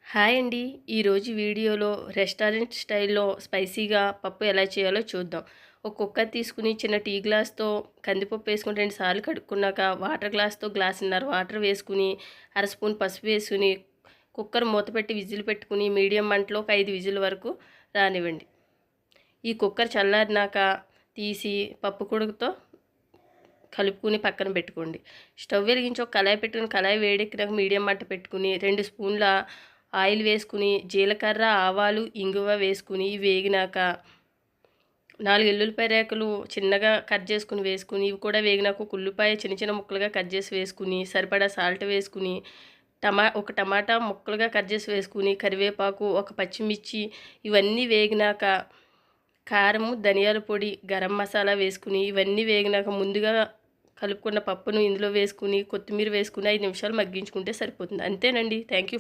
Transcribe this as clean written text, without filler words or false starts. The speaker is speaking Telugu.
హాయ్ అండి. ఈరోజు వీడియోలో రెస్టారెంట్ స్టైల్‌లో స్పైసీగా పప్పు ఎలా చేయాలో చూద్దాం. ఒక కుక్కర్ తీసుకుని చిన్న టీ గ్లాస్‌తో కందిపప్పు వేసుకొని 2 సార్లు కడుక్కున్నాక వాటర్ గ్లాస్‌తో గ్లాసున్నర వాటర్ వేసుకుని, అర స్పూన్ పసుపు వేసుకుని, కుక్కర్ మూత పెట్టి విజిల్ పెట్టుకుని మీడియం మంటలో ఒక 5 విజిల్ వరకు రానివ్వండి. ఈ కుక్కర్ చల్లారినాక తీసి పప్పు కుడుకుతో కలుపుకుని పక్కన పెట్టుకోండి. స్టవ్ వెలిగించి ఒక కళాయి పెట్టుకుని కళాయి వేడెక్కినాక మీడియం మంట పెట్టుకుని 2 స్పూన్ల ఆయిల్ వేసుకుని జీలకర్ర, ఆవాలు, ఇంగువ వేసుకుని వేగినాక 4 ఎల్లుల్లిపాయ రేకులు చిన్నగా కట్ చేసుకుని వేసుకుని ఇవి కూడా వేగినాక ఒక ఉల్లిపాయ చిన్న చిన్న ముక్కలుగా కట్ చేసి వేసుకుని సరిపడా సాల్ట్ వేసుకుని ఒక టమాటా ముక్కలుగా కట్ చేసి వేసుకుని కరివేపాకు, ఒక పచ్చిమిర్చి ఇవన్నీ వేగినాక కారము, ధనియాల పొడి, గరం మసాలా వేసుకుని ఇవన్నీ వేగినాక ముందుగా కలుపుకున్న పప్పును ఇందులో వేసుకుని కొత్తిమీర వేసుకుని 5 నిమిషాలు మగ్గించుకుంటే సరిపోతుంది. అంతేనండి. Thank you.